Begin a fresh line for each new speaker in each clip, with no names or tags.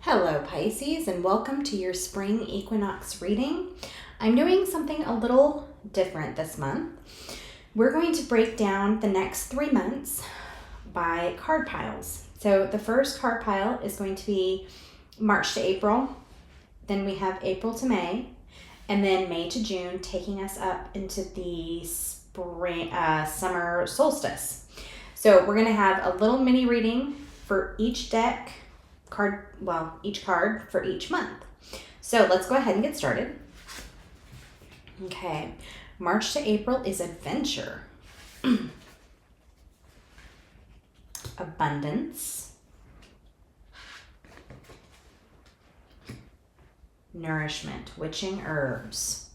Hello Pisces, and welcome to your Spring Equinox reading. I'm doing something a little different this month. We're going to break down the next 3 months by card piles. So the first card pile is going to be March to April, then we have April to May, and then May to June, taking us up into the summer solstice. So we're going to have a little mini reading for each each card for each month. So let's go ahead and get started. Okay, March to April is adventure, abundance, nourishment, witching herbs.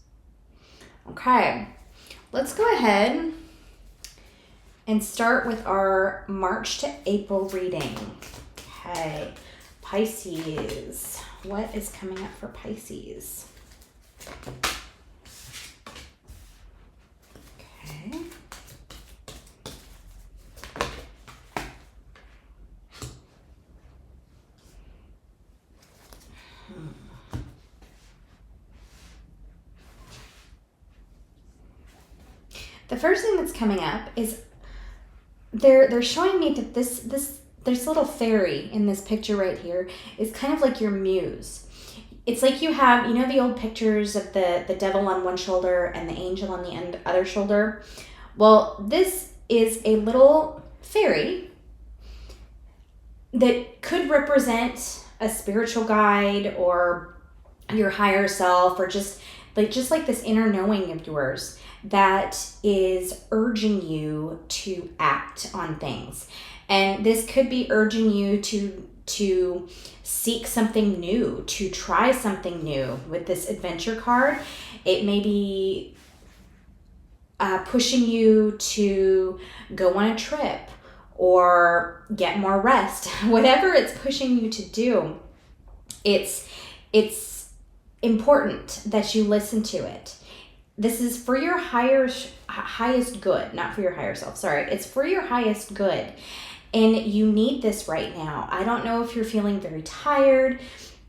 Okay, let's go ahead and start with our March to April reading. Okay, Pisces. What is coming up for Pisces? Okay. The first thing that's coming up is they're showing me that this little fairy in this picture right here is kind of like your muse. It's like you have, you know, the old pictures of the devil on one shoulder and the angel on the other shoulder. Well, this is a little fairy that could represent a spiritual guide or your higher self, or just like this inner knowing of yours that is urging you to act on things. And this could be urging you to seek something new, to try something new. With this adventure card, it may be pushing you to go on a trip or get more rest. Whatever it's pushing you to do, it's important that you listen to it. This is for your highest good, not for your higher self. Sorry, it's for your highest good. And you need this right now. I don't know if you're feeling very tired,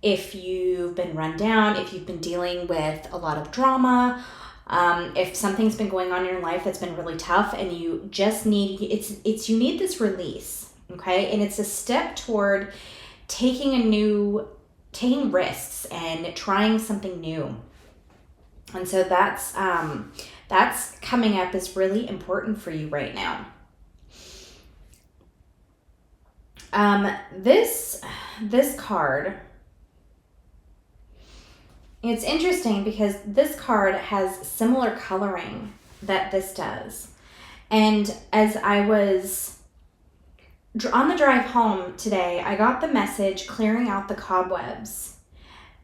if you've been run down, if you've been dealing with a lot of drama, if something's been going on in your life that's been really tough and you just need, you need this release, okay? And it's a step toward taking risks and trying something new. And so that's coming up is really important for you right now. This card, it's interesting because this card has similar coloring that this does. And as I was on the drive home today, I got the message clearing out the cobwebs.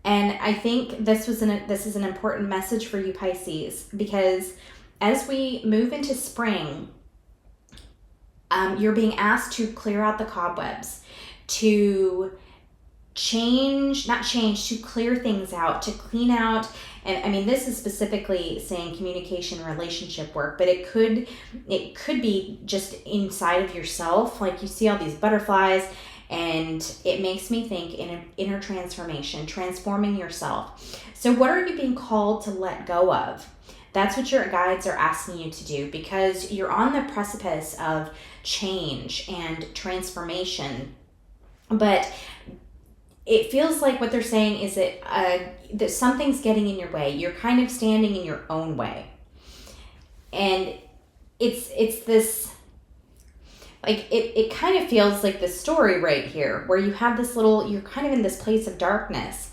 And I think this is an important message for you, Pisces, because as we move into spring, you're being asked to clear out the cobwebs, to to clear things out, to clean out. And I mean, this is specifically saying communication, relationship work, but it could be just inside of yourself. Like you see all these butterflies, and it makes me think in an inner transformation, transforming yourself. So what are you being called to let go of? That's what your guides are asking you to do, because you're on the precipice of change and transformation. But it feels like what they're saying is that something's getting in your way. You're kind of standing in your own way. And it's this, like, it kind of feels like the story right here where you have you're kind of in this place of darkness,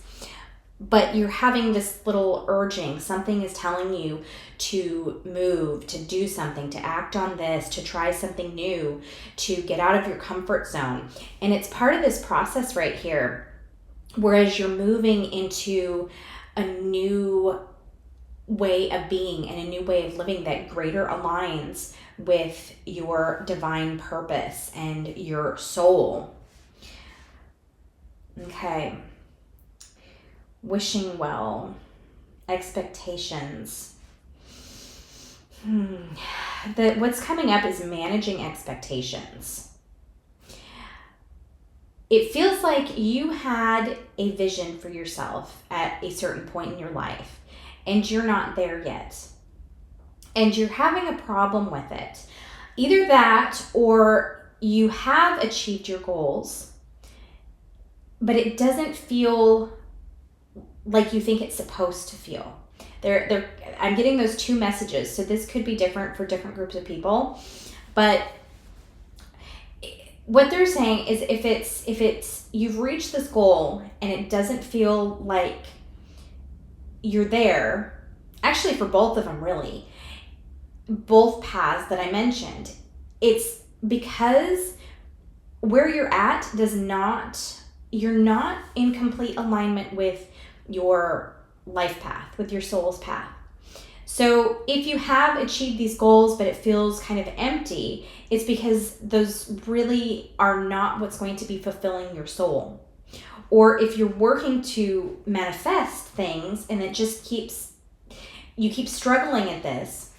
but you're having this little urging. Something is telling you to move, to do something, to act on this, to try something new, to get out of your comfort zone. And it's part of this process right here, whereas you're moving into a new way of being and a new way of living that greater aligns with your divine purpose and your soul. Okay. Wishing well, expectations. What's coming up is managing expectations. it feels like you had a vision for yourself at a certain point in your life, and you're not there yet. And you're having a problem with it. Either that, or you have achieved your goals, but it doesn't feel like you think it's supposed to feel. I'm getting those two messages, so this could be different for different groups of people. But what they're saying is if it's you've reached this goal and it doesn't feel like you're there, actually for both of them really, both paths that I mentioned, it's because where you're at you're not in complete alignment with your life path, with your soul's path. So if you have achieved these goals, but it feels kind of empty, it's because those really are not what's going to be fulfilling your soul. Or if you're working to manifest things and you keep struggling at this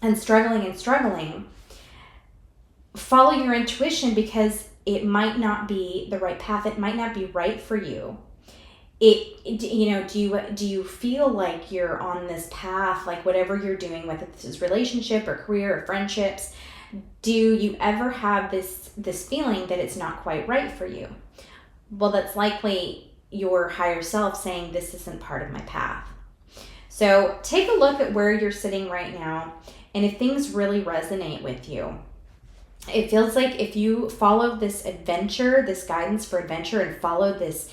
and struggling, follow your intuition, because it might not be the right path. It might not be right for you. Do you feel like you're on this path, like whatever you're doing, whether this is relationship or career or friendships, do you ever have this feeling that it's not quite right for you? Well, that's likely your higher self saying this isn't part of my path. So take a look at where you're sitting right now, and if things really resonate with you. It feels like if you follow this adventure, this guidance for adventure, and follow this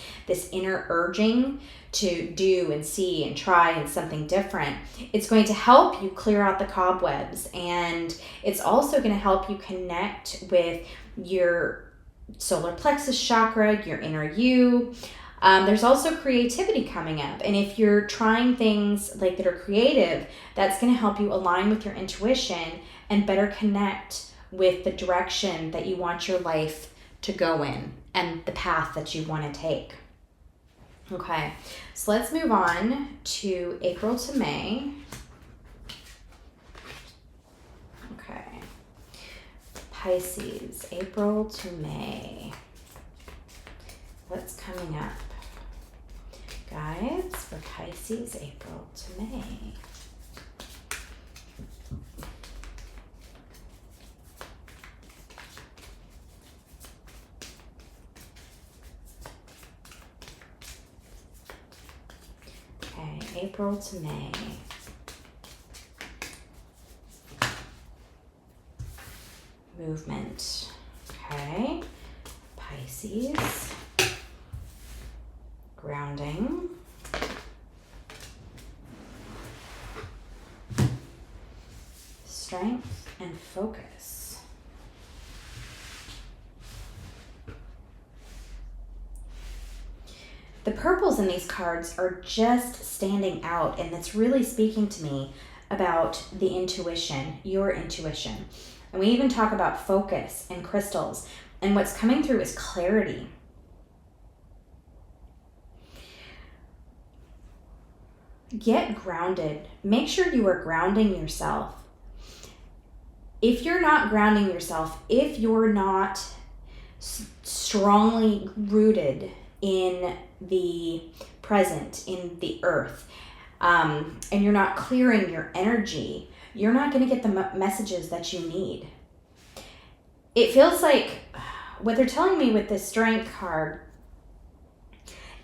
inner urging to do and see and try and something different, it's going to help you clear out the cobwebs, and it's also going to help you connect with your solar plexus chakra, your inner you. There's also creativity coming up, and if you're trying things like that are creative, that's going to help you align with your intuition and better connect with the direction that you want your life to go in and the path that you want to take. Okay, so let's move on to April to May. Okay, Pisces, April to May. What's coming up, guys, for Pisces, April to May? April to May. Movement. Okay. Pisces. Grounding. Strength and focus. The purples in these cards are just standing out, and it's really speaking to me about the intuition, your intuition. And we even talk about focus and crystals, and what's coming through is clarity. Get grounded. Make sure you are grounding yourself. If you're not grounding yourself, if you're not strongly rooted in the present, in the earth, and you're not clearing your energy, you're not going to get the messages that you need. It feels like what they're telling me with this strength card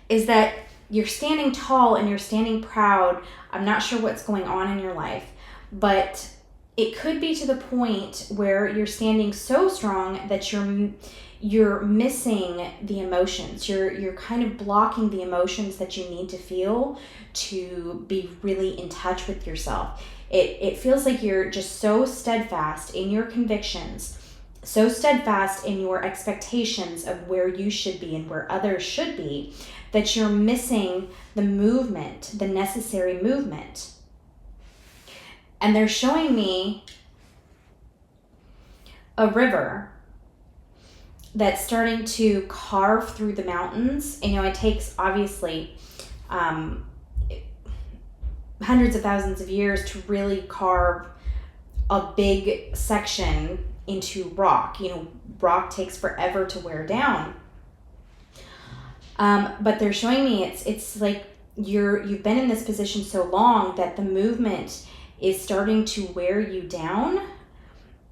is that you're standing tall and you're standing proud. I'm not sure what's going on in your life, but it could be to the point where you're standing so strong that you're missing the emotions. You're kind of blocking the emotions that you need to feel to be really in touch with yourself. It feels like you're just so steadfast in your convictions, so steadfast in your expectations of where you should be and where others should be, that you're missing the movement, the necessary movement. And they're showing me a river that's starting to carve through the mountains. You know, it takes obviously hundreds of thousands of years to really carve a big section into rock. You know, rock takes forever to wear down. But they're showing me it's like you've been in this position so long that the movement is starting to wear you down,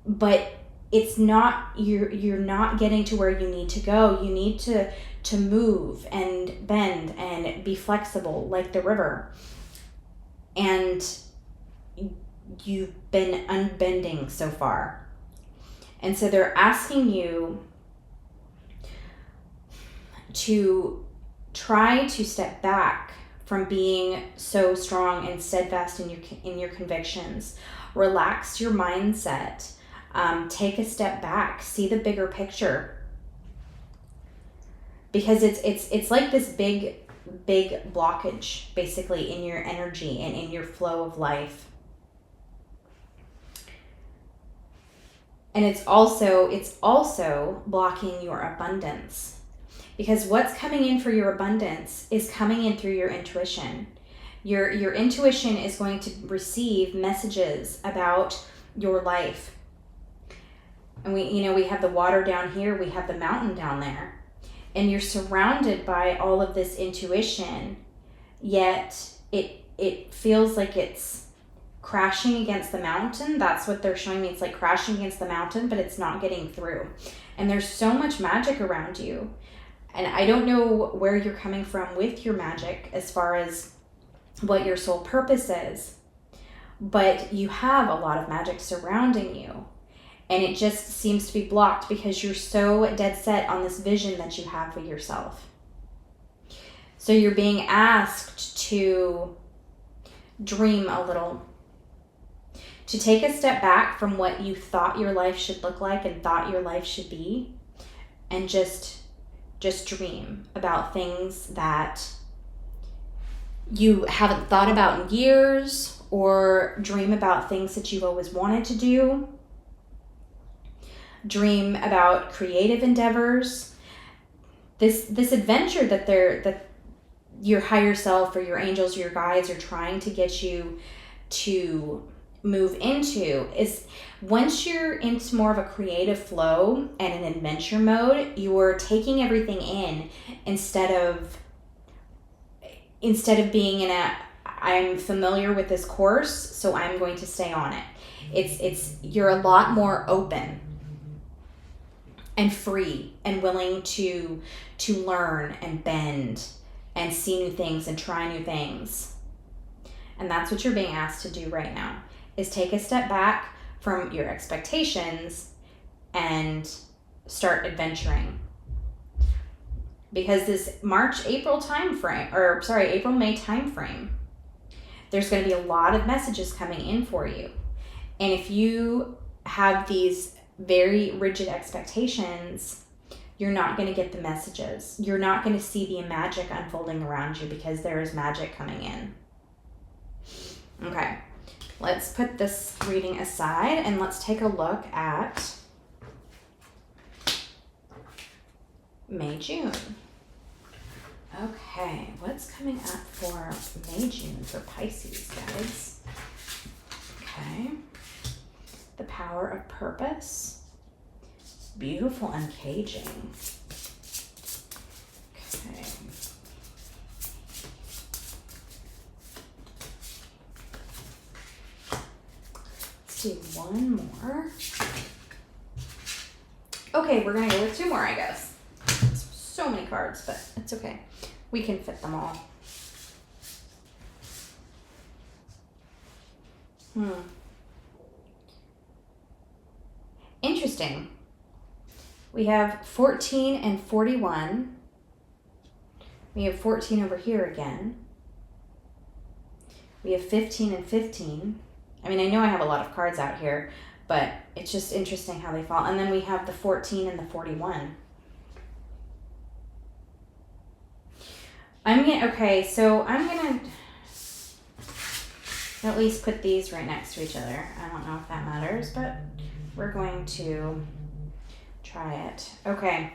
but it's not, you're not getting to where you need to go. You need to move and bend and be flexible like the river. And you've been unbending so far. And so they're asking you to try to step back from being so strong and steadfast in your convictions. Relax your mindset. Take a step back. See the bigger picture. Because it's like this big blockage basically in your energy and in your flow of life. And it's also blocking your abundance. Because what's coming in for your abundance is coming in through your intuition. Your intuition is going to receive messages about your life. And we have the water down here, we have the mountain down there. And you're surrounded by all of this intuition, yet it feels like it's crashing against the mountain. That's what they're showing me. It's like crashing against the mountain, but it's not getting through. And there's so much magic around you. And I don't know where you're coming from with your magic as far as what your soul purpose is, but you have a lot of magic surrounding you. And it just seems to be blocked because you're so dead set on this vision that you have for yourself. So you're being asked to dream a little, to take a step back from what you thought your life should look like and thought your life should be, and just dream about things that you haven't thought about in years, or dream about things that you've always wanted to do. Dream about creative endeavors. This adventure that your higher self or your angels or your guides are trying to get you to move into is, once you're into more of a creative flow and an adventure mode, you're taking everything in instead of being in a, I'm familiar with this course, so I'm going to stay on it. You're a lot more open and free and willing to learn and bend and see new things and try new things. And that's what you're being asked to do right now, is take a step back from your expectations and start adventuring. Because this April-May timeframe, there's going to be a lot of messages coming in for you. And if you have these very rigid expectations, you're not going to get the messages. You're not going to see the magic unfolding around you, because there is magic coming in. Okay, let's put this reading aside and let's take a look at May, June. Okay, what's coming up for May, June for Pisces, guys? Okay. The power of purpose. Beautiful uncaging. Okay. Let's do one more. Okay, we're going to go with two more, I guess. So many cards, but it's okay. We can fit them all. Interesting. We have 14 and 41. We have 14 over here again. We have 15 and 15. I mean, I know I have a lot of cards out here, but it's just interesting how they fall. And then we have the 14 and the 41. I'm gonna at least put these right next to each other. I don't know if that matters, but we're going to try it. Okay.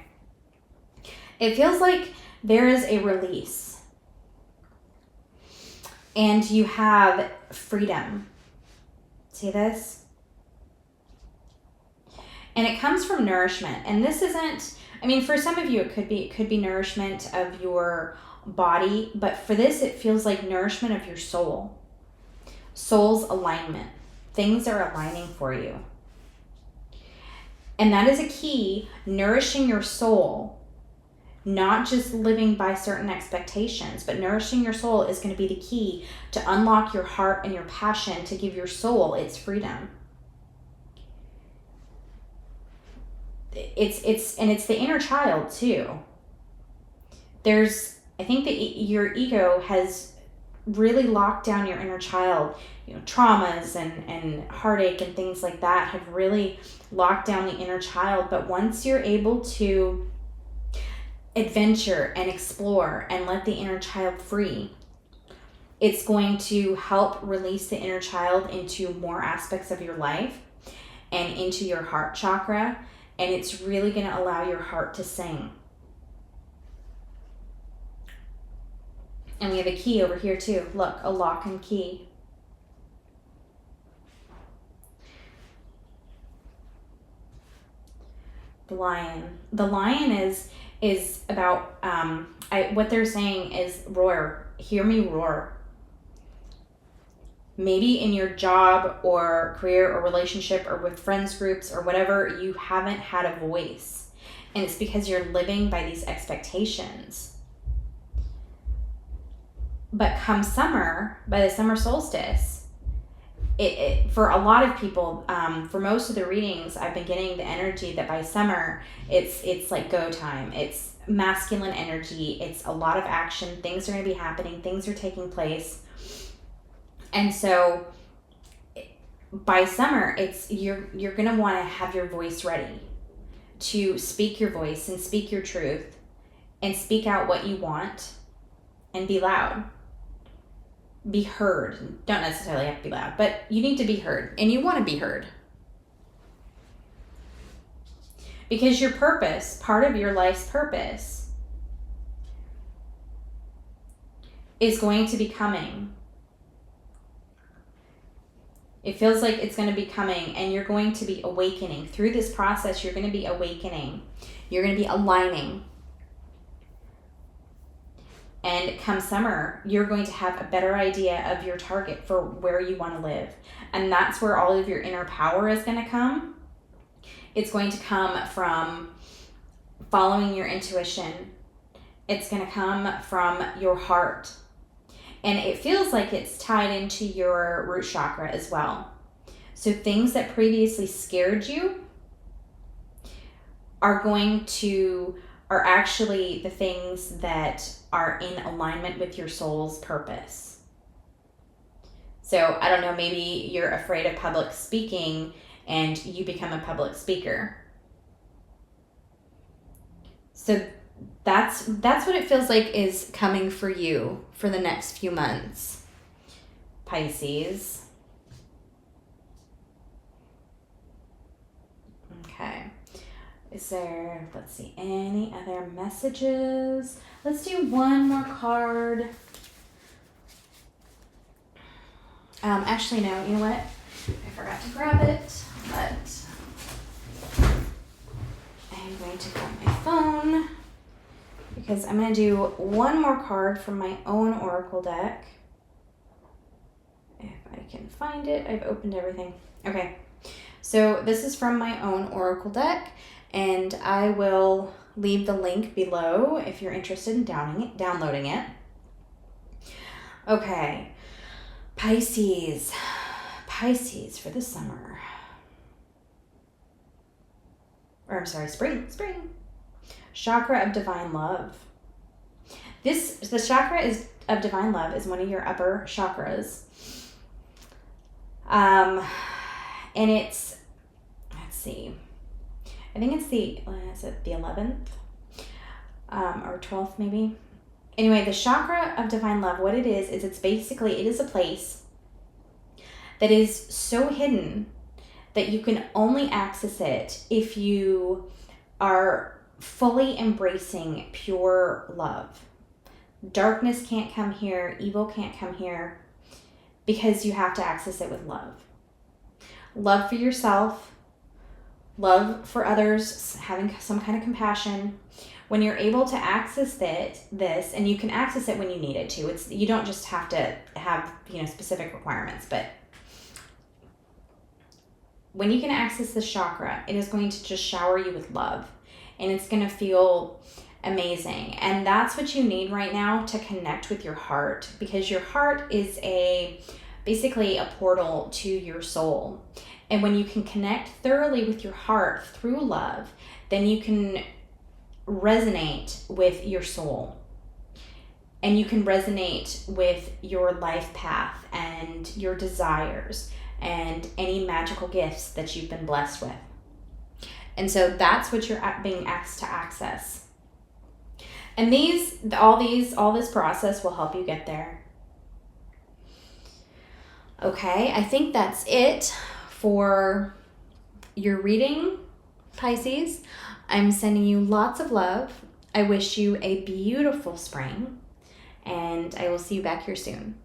It feels like there is a release. And you have freedom. See this? And it comes from nourishment. And this isn't I mean, for some of you, it could be nourishment of your body, but for this, it feels like nourishment of your soul. Soul's alignment. Things are aligning for you. And that is a key, nourishing your soul, not just living by certain expectations, but nourishing your soul is going to be the key to unlock your heart and your passion to give your soul its freedom. It's the inner child too. I think that your ego has really locked down your inner child. Traumas and heartache and things like that have really locked down the inner child. But once you're able to adventure and explore and let the inner child free, it's going to help release the inner child into more aspects of your life and into your heart chakra. And it's really going to allow your heart to sing. And we have a key over here too. Look, a lock and key. The lion. The lion is about, what they're saying is roar. Hear me roar. Maybe in your job or career or relationship or with friends groups or whatever, you haven't had a voice. And it's because you're living by these expectations. But come summer, by the summer solstice, it for a lot of people, for most of the readings, I've been getting the energy that by summer, it's like go time. It's masculine energy. It's a lot of action. Things are going to be happening. Things are taking place. And so by summer, you're going to want to have your voice ready to speak your voice and speak your truth and speak out what you want and be loud. Be heard. Don't necessarily have to be loud, but you need to be heard and you want to be heard. Because your purpose, part of your life's purpose, is going to be coming. It feels like it's going to be coming and you're going to be awakening. Through this process, you're going to be awakening. You're going to be aligning. And come summer, you're going to have a better idea of your target for where you want to live. And that's where all of your inner power is going to come. It's going to come from following your intuition. It's going to come from your heart. And it feels like it's tied into your root chakra as well. So things that previously scared you are actually the things that are in alignment with your soul's purpose. So I don't know, maybe you're afraid of public speaking and you become a public speaker. So that's what it feels like is coming for you for the next few months, Pisces. Okay. Is there, let's see, any other messages? Let's do one more card. Actually, no, you know what? I forgot to grab it, but I'm going to grab my phone because I'm going to do one more card from my own oracle deck. If I can find it, I've opened everything. Okay, so this is from my own oracle deck. And I will leave the link below if you're interested in downloading it. Okay, Pisces for the summer. Or I'm sorry, spring. Chakra of divine love. The chakra of divine love is one of your upper chakras. And it's, let's see. I think it's the 11th or 12th maybe. Anyway, the chakra of divine love, what it is it is a place that is so hidden that you can only access it if you are fully embracing pure love. Darkness can't come here, evil can't come here, because you have to access it with love. Love for yourself, love for others, having some kind of compassion. When you're able to access this, and you can access it when you need it to. You don't just have to have, specific requirements, but when you can access this chakra, it is going to just shower you with love, and it's going to feel amazing. And that's what you need right now to connect with your heart, because your heart is basically a portal to your soul. And when you can connect thoroughly with your heart through love, then you can resonate with your soul, and you can resonate with your life path and your desires and any magical gifts that you've been blessed with. And so that's what you're being asked to access. And all this process will help you get there. Okay, I think that's it for your reading, Pisces. I'm sending you lots of love. I wish you a beautiful spring, and I will see you back here soon.